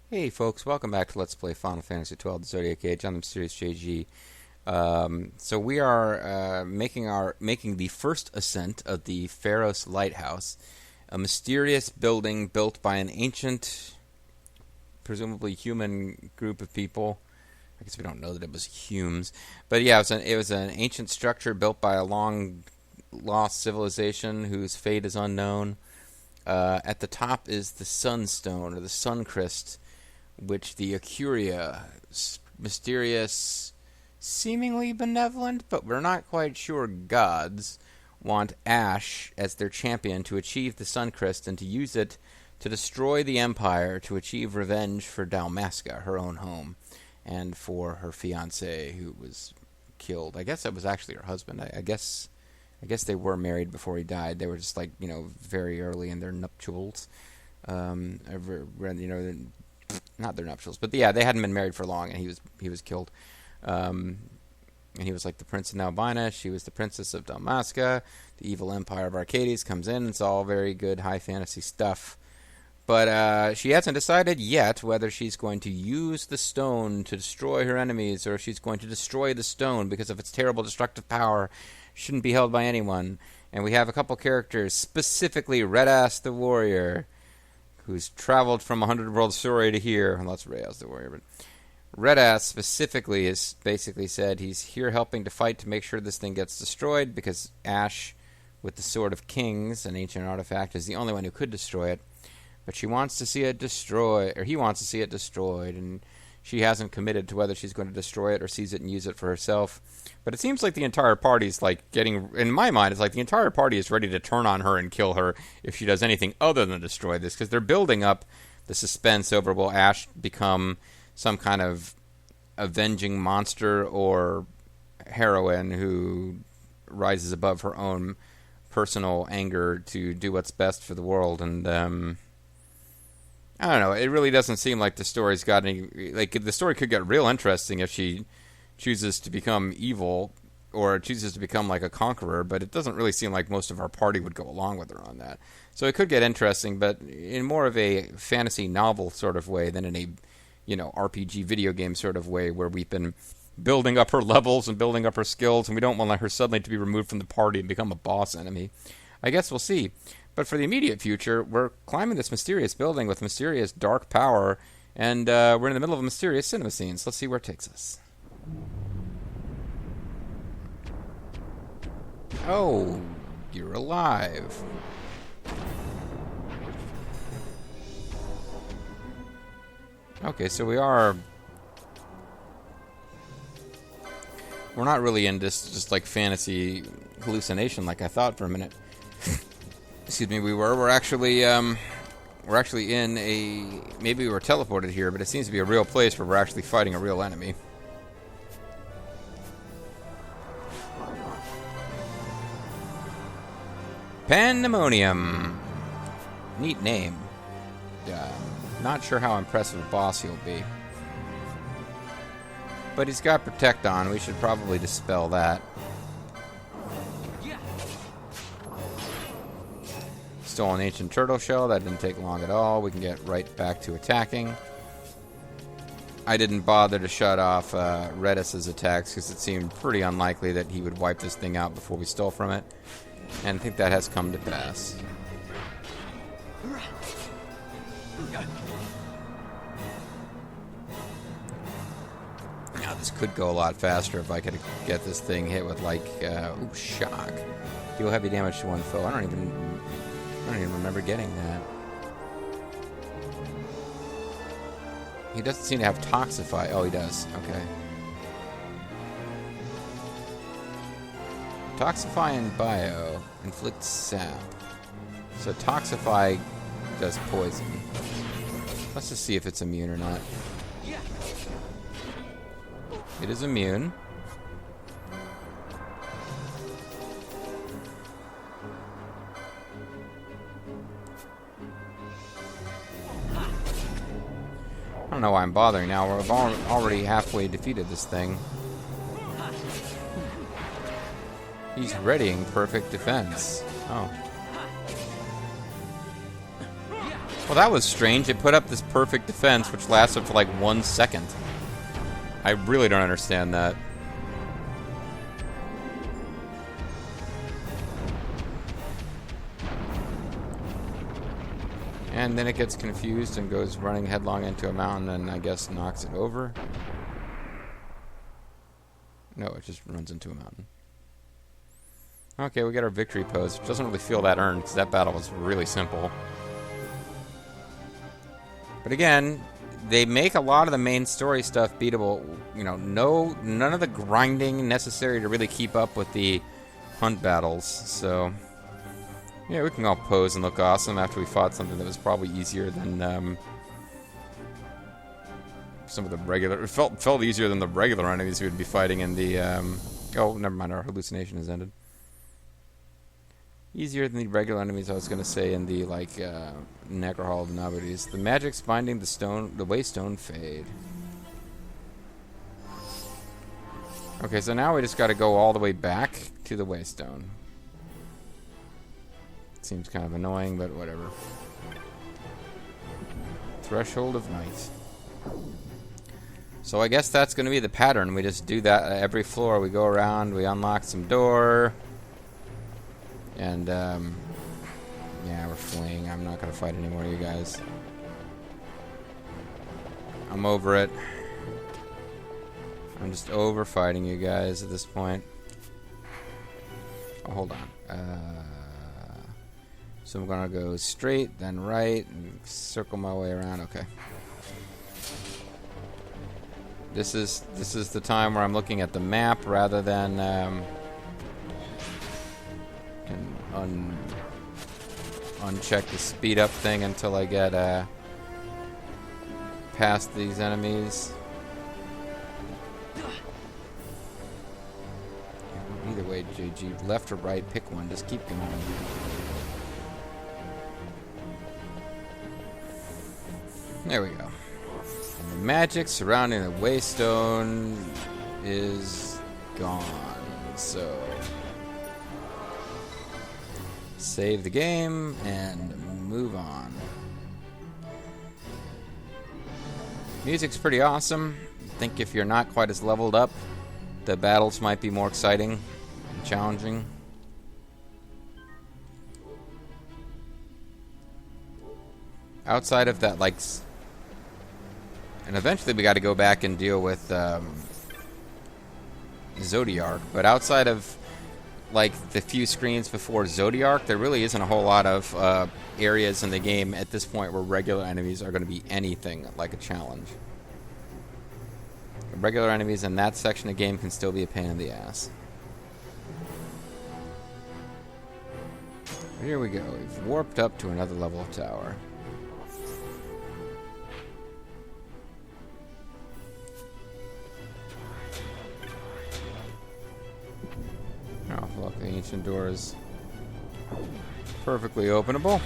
Hey folks, welcome back to Let's Play Final Fantasy XII, the Zodiac Age. I'm the MysteriousJG. So we are making the first ascent of the Pharos Lighthouse, a mysterious building built by an ancient, presumably human group of people. I guess we don't know that it was Humes, but yeah, it was an ancient structure built by a long lost civilization whose fate is unknown. At the top is the Sunstone or the Suncrest, which the Acuria, mysterious, seemingly benevolent, but we're not quite sure gods, want Ash as their champion to achieve the Suncrest and to use it to destroy the Empire to achieve revenge for Dalmasca, her own home, and for her fiancé who was killed. I guess that was actually her husband. I guess they were married before he died. They were just very early in their nuptials. Not their nuptials, but yeah, they hadn't been married for long, and he was killed. And he was like the prince of Albina. She was the princess of Dalmasca. The evil empire of Arcades comes in. It's all very good high fantasy stuff. But she hasn't decided yet whether she's going to use the stone to destroy her enemies, or if she's going to destroy the stone because of its terrible destructive power. Shouldn't be held by anyone. And we have a couple characters, specifically Redass the Warrior, who's traveled from 100 World Story to here. Well, that's Reyes the Warrior, but Redass specifically has basically said he's here helping to fight to make sure this thing gets destroyed, because Ash, with the Sword of Kings, an ancient artifact, is the only one who could destroy it. But she wants to see it destroyed, or he wants to see it destroyed, and she hasn't committed to whether she's going to destroy it or seize it and use it for herself. But it seems like the entire party's in my mind, it's like the entire party is ready to turn on her and kill her if she does anything other than destroy this, because they're building up the suspense over, will Ash become some kind of avenging monster or heroine who rises above her own personal anger to do what's best for the world. And I don't know, it really doesn't seem like the story's got any, the story could get real interesting if she chooses to become evil or chooses to become like a conqueror, but it doesn't really seem like most of our party would go along with her on that. So it could get interesting, but in more of a fantasy novel sort of way than in a, RPG video game sort of way, where we've been building up her levels and building up her skills, and we don't want her suddenly to be removed from the party and become a boss enemy. I guess we'll see. But for the immediate future, we're climbing this mysterious building with mysterious dark power, and we're in the middle of a mysterious cinema scene, so let's see where it takes us. Oh, you're alive. Okay, so we're not really in this just like fantasy hallucination like I thought for a minute. Excuse me, we're actually in maybe we were teleported here, but it seems to be a real place where we're actually fighting a real enemy. Pandemonium. Neat name. Not sure how impressive a boss he'll be. But he's got Protect on. We should probably dispel that. Stole an ancient turtle shell. That didn't take long at all. We can get right back to attacking. I didn't bother to shut off Redass's attacks because it seemed pretty unlikely that he would wipe this thing out before we stole from it. And I think that has come to pass. Now this could go a lot faster if I could get this thing hit with shock. Deal heavy damage to one foe. I don't even remember getting that. He doesn't seem to have Toxify. Oh, he does. Okay. Toxify and Bio inflicts sap. So Toxify does poison. Let's just see if it's immune or not. It is immune. I don't know why I'm bothering now. We've already halfway defeated this thing. He's readying perfect defense. Oh. Well, that was strange. It put up this perfect defense, which lasted for like 1 second. I really don't understand that. And then it gets confused and goes running headlong into a mountain and I guess knocks it over. No, it just runs into a mountain. Okay, we got our victory pose, which doesn't really feel that earned because that battle was really simple. But again, they make a lot of the main story stuff beatable. You know, none of the grinding necessary to really keep up with the hunt battles. So, yeah, we can all pose and look awesome after we fought something that was probably easier than some of the regular. It felt easier than the regular enemies we would be fighting in the. Oh, never mind. Our hallucination has ended. Easier than the regular enemies, I was going to say, in the, like, Necrohall of Nabudis. The magic's binding the waystone fade. Okay, so now we just got to go all the way back to the waystone. Seems kind of annoying, but whatever. Threshold of Night. So I guess that's going to be the pattern. We just do that at every floor. We go around, we unlock some door. And, yeah, we're fleeing. I'm not going to fight anymore, you guys. I'm over it. I'm just over fighting you guys at this point. Oh, hold on. So I'm going to go straight, then right, and circle my way around. Okay. This is the time where I'm looking at the map rather than, uncheck the speed up thing until I get past these enemies. Either way, JG, left or right, pick one. Just keep going. There we go. And the magic surrounding the waystone is gone. So save the game and move on. Music's pretty awesome. I think if you're not quite as leveled up, the battles might be more exciting and challenging. Outside of that, like, and eventually we got to go back and deal with Zodiac, but outside of like the few screens before Zodiac, there really isn't a whole lot of areas in the game at this point where regular enemies are going to be anything like a challenge. Regular enemies in that section of the game can still be a pain in the ass. Here we go. We've warped up to another level of tower. Oh, look, the ancient door is perfectly openable.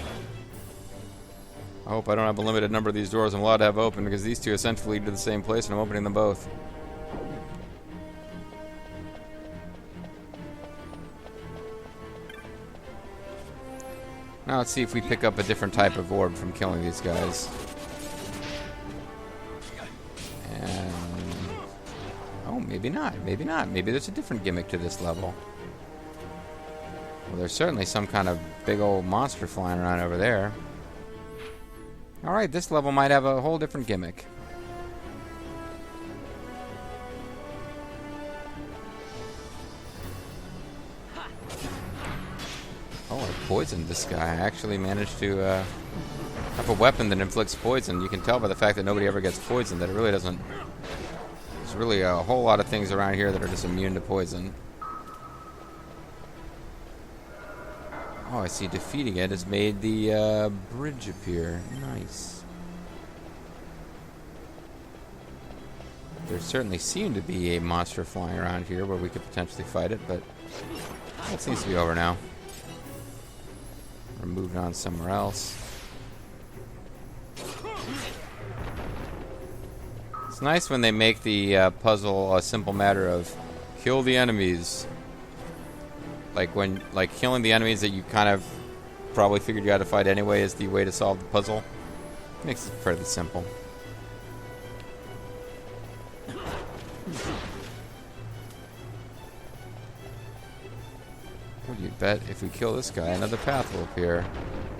I hope I don't have a limited number of these doors I'm allowed to have open, because these two essentially lead to the same place and I'm opening them both. Now let's see if we pick up a different type of orb from killing these guys. And oh, maybe not. Maybe not. Maybe there's a different gimmick to this level. Well, there's certainly some kind of big old monster flying around over there. Alright, this level might have a whole different gimmick. Oh, I poisoned this guy. I actually managed to have a weapon that inflicts poison. You can tell by the fact that nobody ever gets poisoned that it really doesn't... There's really a whole lot of things around here that are just immune to poison. Oh, I see. Defeating it has made the bridge appear. Nice. There certainly seemed to be a monster flying around here where we could potentially fight it, but that seems to be over now. We're moving on somewhere else. It's nice when they make the puzzle a simple matter of kill the enemies. Like killing the enemies that you kind of probably figured you had to fight anyway is the way to solve the puzzle. Makes it fairly simple. What do you bet if we kill this guy, another path will appear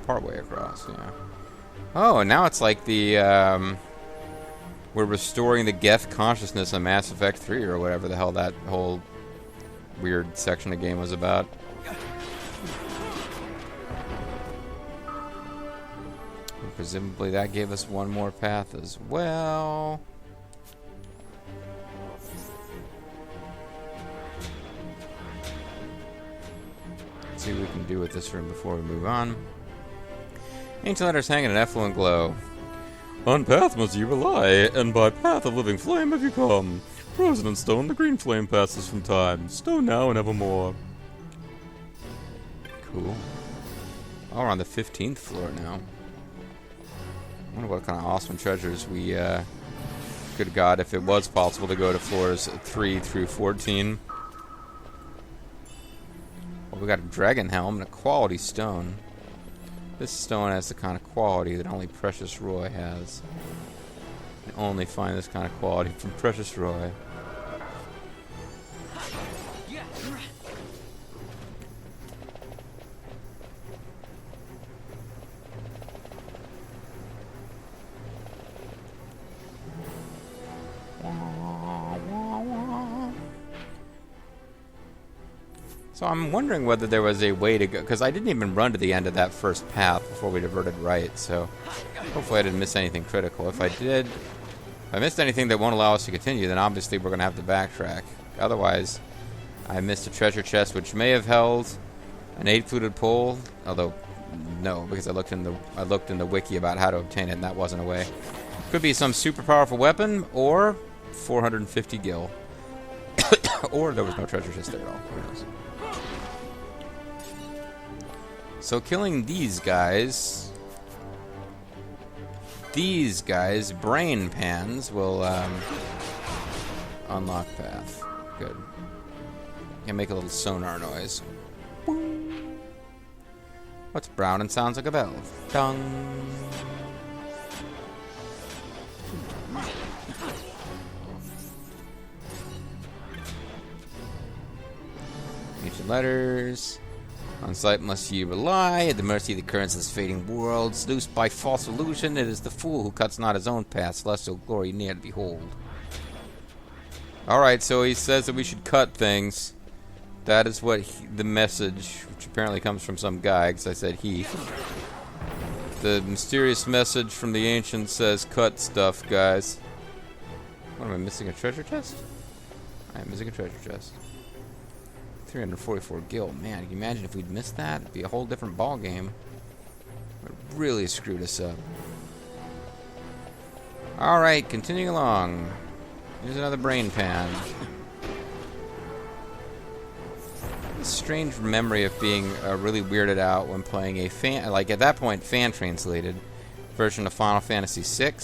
partway across? Yeah. Oh, and now it's like the we're restoring the Geth consciousness on Mass Effect 3 or whatever the hell that whole weird section of game was about. And presumably that gave us one more path as well. Let's see what we can do with this room before we move on. Ancient letters hang in an effluent glow. On path must you rely, and by path of living flame have you come. Frozen in stone, the green flame passes from time. Stone now and evermore. Cool. Oh, we're on the 15th floor now. I wonder what kind of awesome treasures we could have got if it was possible to go to floors 3 through 14. Well, we got a dragon helm and a quality stone. This stone has the kind of quality that only Precious Roy has. You can only find this kind of quality from Precious Roy. So I'm wondering whether there was a way to go, because I didn't even run to the end of that first path before we diverted right, so hopefully I didn't miss anything critical. If I did, if I missed anything that won't allow us to continue, then obviously we're going to have to backtrack. Otherwise, I missed a treasure chest which may have held an 8-fluted pole, although no, because I looked in the wiki about how to obtain it and that wasn't a way. Could be some super powerful weapon, or 450 gil. Or there was no treasure chest there at all. Who knows? So killing these guys, brain pans, will unlock path. Good. Can make a little sonar noise. What's brown and sounds like a bell? Dong. Ancient letters. On sight must ye rely, at the mercy of the currents of this fading world. Seduced by false illusion, it is the fool who cuts not his own path, celestial glory near to behold. Alright, so he says that we should cut things. That is what the message, which apparently comes from some guy, because I said he. The mysterious message from the ancients says, cut stuff, guys. What, am I missing a treasure chest? I am missing a treasure chest. 344 gil. Man, can you imagine if we'd missed that? It'd be a whole different ball game. It really screwed us up. Alright, continuing along. Here's another brain pan. A strange memory of being really weirded out when playing a fan, like at that point, fan-translated version of Final Fantasy VI.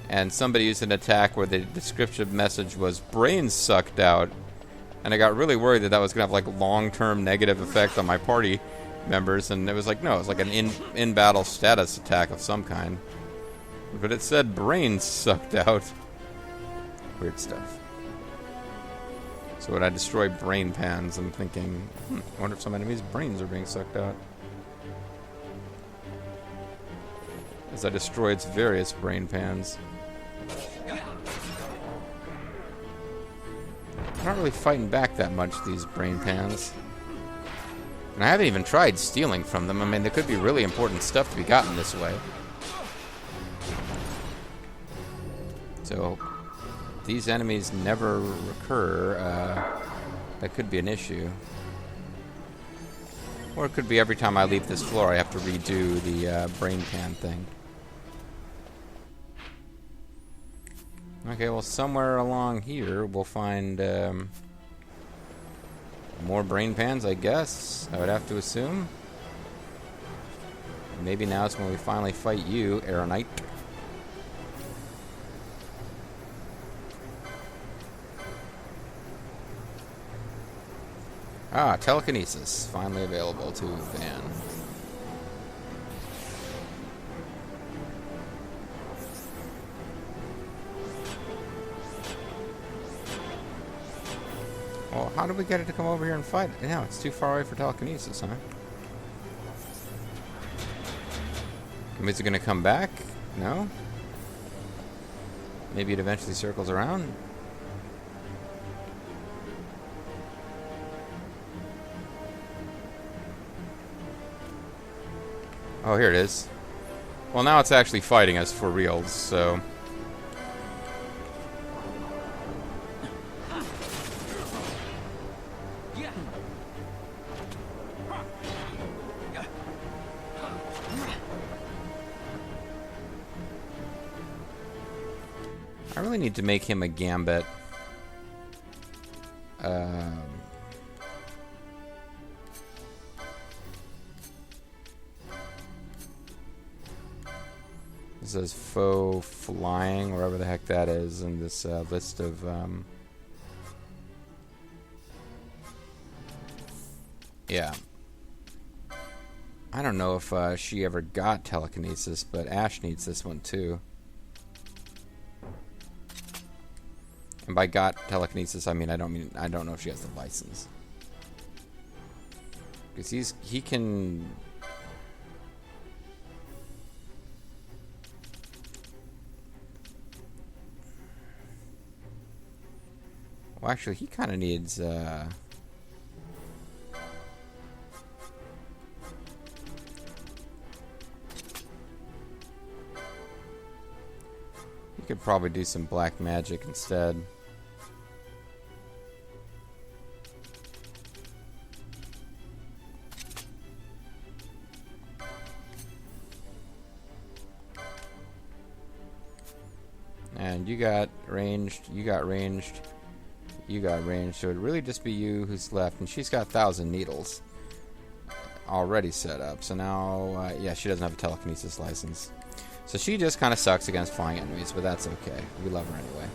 And somebody used an attack where the descriptive message was brains sucked out. And I got really worried that that was going to have like long-term negative effect on my party members. And it was like, no, it was like an in-battle status attack of some kind. But it said brains sucked out. Weird stuff. So when I destroy brain pans, I'm thinking, I wonder if some enemies' brains are being sucked out. As I destroy its various brain pans. I'm not really fighting back that much, these brain pans. And I haven't even tried stealing from them. I mean, there could be really important stuff to be gotten this way. So, if these enemies never recur, that could be an issue. Or it could be every time I leave this floor I have to redo the brain pan thing. Okay, well, somewhere along here we'll find more brain pans, I guess. I would have to assume. Maybe now it's when we finally fight you, Aeronite. Ah, telekinesis. Finally available to Van. Well, how did we get it to come over here and fight? No, it's too far away for telekinesis, huh? Is it going to come back? No? Maybe it eventually circles around? Oh, here it is. Well, now it's actually fighting us for reals, so... I really need to make him a gambit. This says faux flying, wherever the heck that is, in this list of... yeah. I don't know if she ever got telekinesis, but Ash needs this one too. And by got telekinesis, I don't know if she has the license. Because he can... Well, actually, he kind of needs... He could probably do some black magic instead. And you got ranged, you got ranged, you got ranged, so it'd really just be you who's left. And she's got 1,000 needles already set up, so now, yeah, she doesn't have a telekinesis license. So she just kind of sucks against flying enemies, but that's okay. We love her anyway.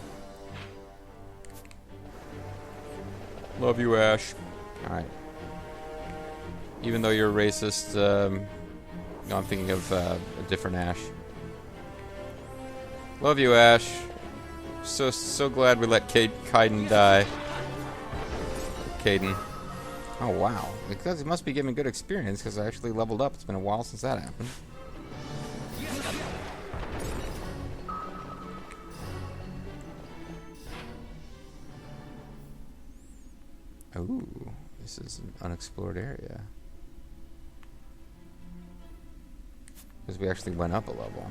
Love you, Ash. Alright. Even though you're racist, no, I'm thinking of a different Ash. Love you, Ash. So glad we let Kaiden die. Kaiden. Oh, wow. Because it must be giving good experience, because I actually leveled up. It's been a while since that happened. Ooh, this is an unexplored area. Because we actually went up a level.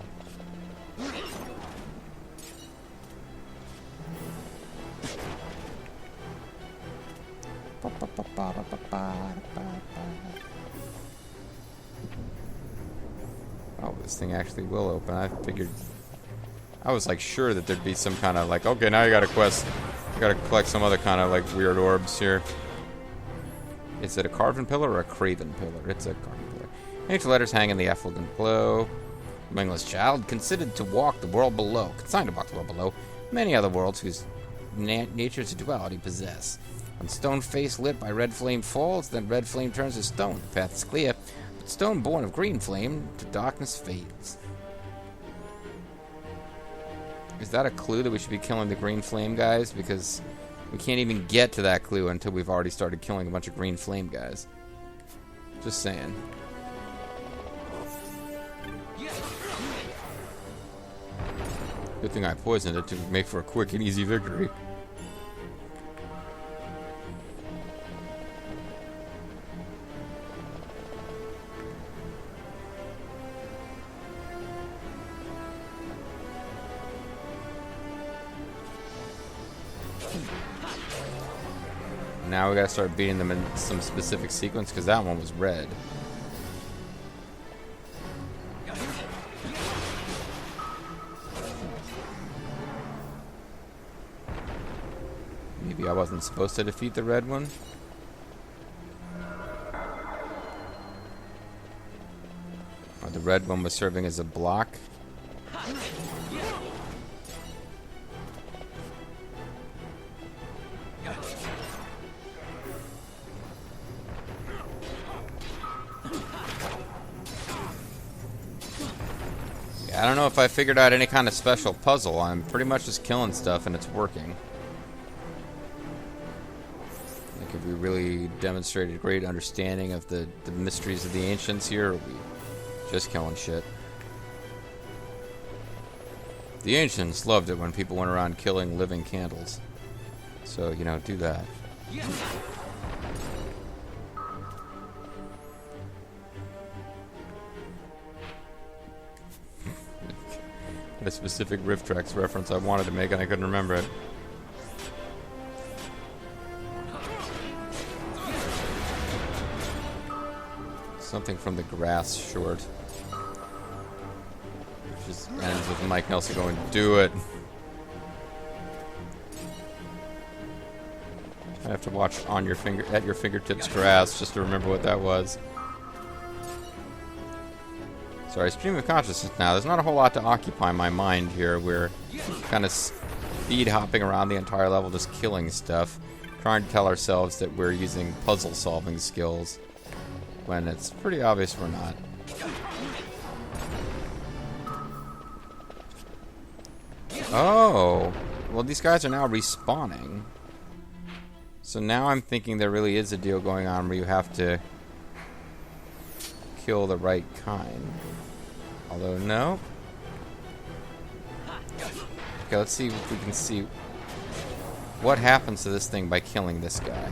Oh, this thing actually will open. I figured... I was like sure that there'd be some kind of like, okay, now you got a quest. You gotta collect some other kind of like weird orbs here. Is it a carven pillar or a craven pillar? It's a carven pillar. Ancient letters hang in the effulgent glow. Wingless child, considered to walk the world below. Consigned to walk the world below. Many other worlds whose natures of duality possess. When stone face lit by red flame falls, then red flame turns to stone. The path is clear, but stone born of green flame to darkness fades. Is that a clue that we should be killing the green flame guys? Because we can't even get to that clue until we've already started killing a bunch of green flame guys. Just saying. Good thing I poisoned it to make for a quick and easy victory. Now we gotta start beating them in some specific sequence, because that one was red. Maybe I wasn't supposed to defeat the red one? Or the red one was serving as a block? I don't know if I figured out any kind of special puzzle. I'm pretty much just killing stuff and it's working. Like, have we really demonstrated a great understanding of the mysteries of the ancients here, or are we just killing shit? The ancients loved it when people went around killing living candles. So, you know, do that. A specific Rift Tracks reference I wanted to make and I couldn't remember it. Something from the Grass short. Which just ends with Mike Nelson going, "Do it." I have to watch At Your Fingertips Grass just to remember what that was. Sorry, stream of consciousness now. There's not a whole lot to occupy my mind here. We're kind of speed hopping around the entire level, just killing stuff. Trying to tell ourselves that we're using puzzle solving skills, when it's pretty obvious we're not. Oh! Well, these guys are now respawning. So now I'm thinking there really is a deal going on where you have to kill the right kind. Although, no. Okay, let's see if we can see what happens to this thing by killing this guy.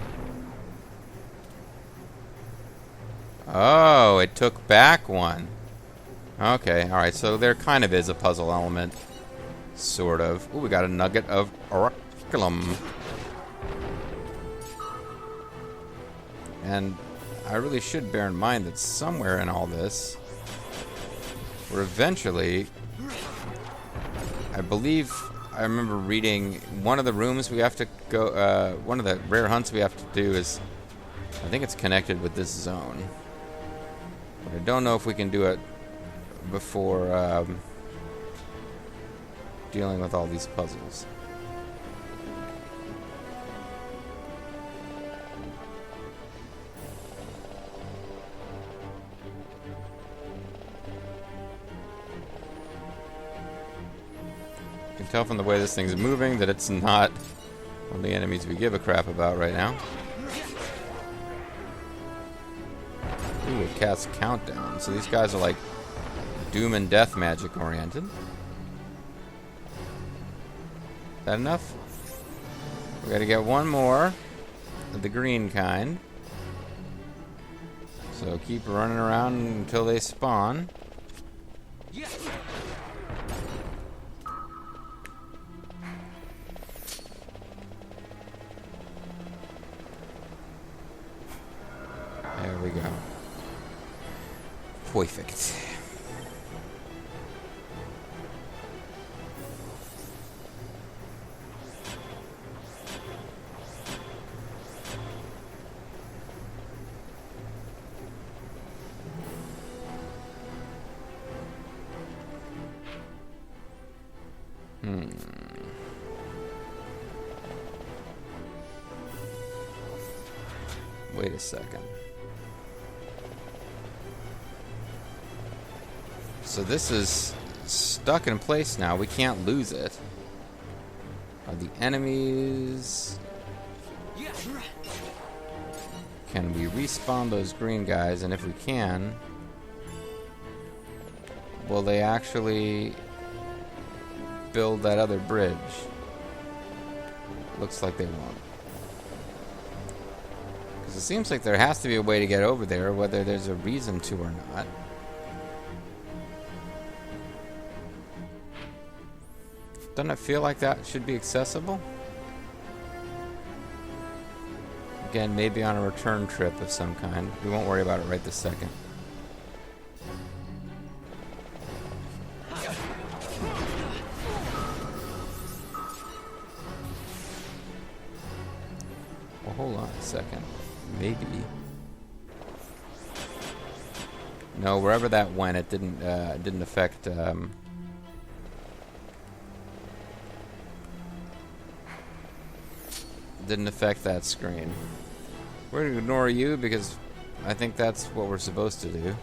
Oh, it took back one. Okay, alright, so there kind of is a puzzle element. Sort of. Ooh, we got a nugget of oraculum. And I really should bear in mind that somewhere in all this, where eventually, I believe I remember reading one of the rooms we have to go, one of the rare hunts we have to do is, I think it's connected with this zone. But I don't know if we can do it before dealing with all these puzzles. You can tell from the way this thing's moving that it's not one of the enemies we give a crap about right now. Ooh, it casts Countdown. So these guys are like Doom and Death magic oriented. That enough? We gotta get one more of the green kind. So keep running around until they spawn. There we go. Perfect. Wait a second. So this is stuck in place now. We can't lose it. Are the enemies... Can we respawn those green guys? And if we can, will they actually build that other bridge? Looks like they won't. Because it seems like there has to be a way to get over there, whether there's a reason to or not. Doesn't it feel like that should be accessible? Again, maybe on a return trip of some kind. We won't worry about it right this second. Well, hold on a second. Maybe. No, wherever that went, it didn't affect. Didn't affect that screen. We're going to ignore you because I think that's what we're supposed to do.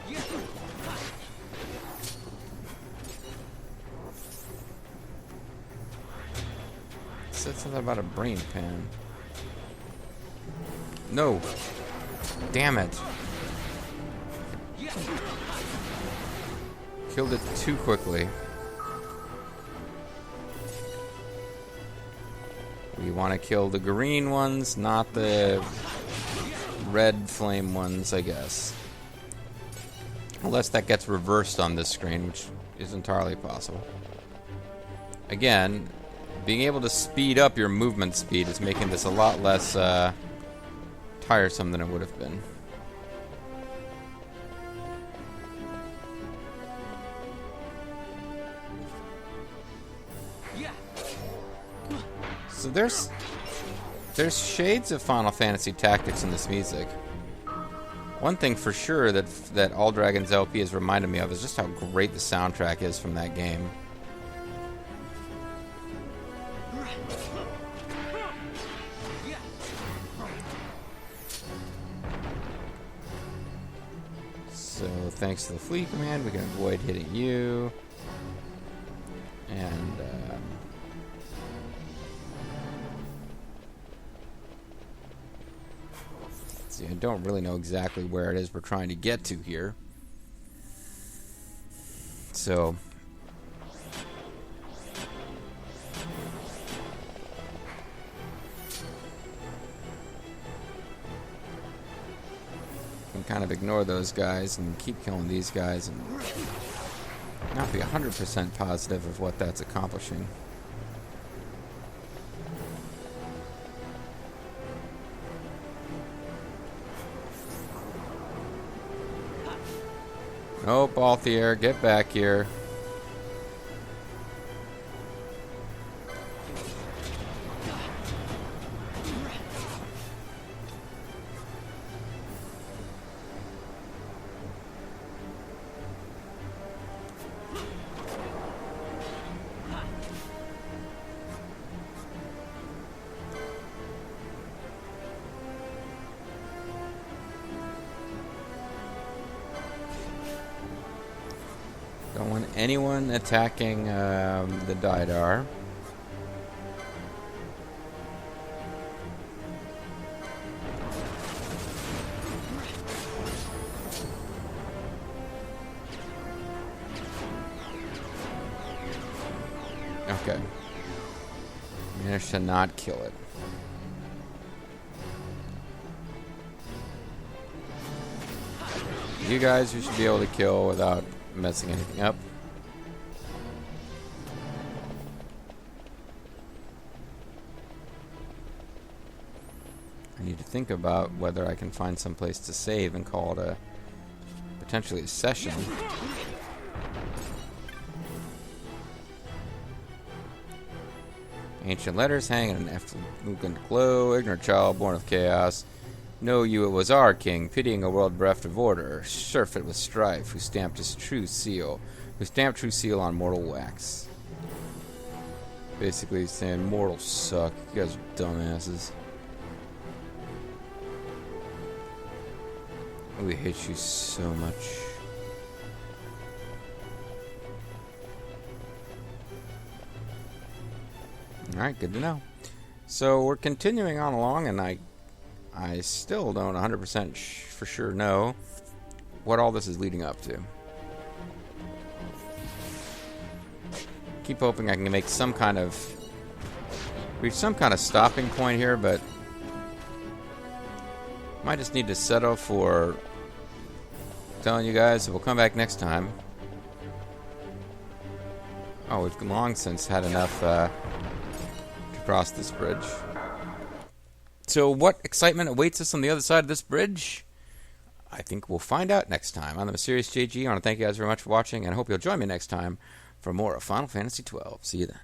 It said something about a brain pan. No. Damn it. Killed it too quickly. We want to kill the green ones, not the red flame ones, I guess. Unless that gets reversed on this screen, which is entirely possible. Again, being able to speed up your movement speed is making this a lot less tiresome than it would have been. So there's shades of Final Fantasy Tactics in this music. One thing for sure that All Dragons LP has reminded me of is just how great the soundtrack is from that game. So thanks to the flee command, we can avoid hitting you. And see, I don't really know exactly where it is we're trying to get to here. So can kind of ignore those guys and keep killing these guys and not be 100% positive of what that's accomplishing. Oh, Balthier, get back here. Don't want anyone attacking the Didar. Okay. Managed to not kill it. You guys we should be able to kill without messing anything up. I need to think about whether I can find some place to save and call it a potentially a session. Ancient letters hang in an effulgent glow. Ignorant child born of chaos. Know you it was our king, pitying a world bereft of order, surfeit with strife, who stamped his true seal, on mortal wax. Basically saying mortals suck, you guys are dumbasses. We hate you so much. Alright, good to know. So we're continuing on along, and I still don't 100% for sure know what all this is leading up to. Keep hoping I can make some kind of reach some kind of stopping point here, but might just need to settle for telling you guys that we'll come back next time. Oh, we've long since had enough to cross this bridge. So what excitement awaits us on the other side of this bridge? I think we'll find out next time on the MysteriousJG. I want to thank you guys very much for watching, and I hope you'll join me next time for more of Final Fantasy XII. See you then.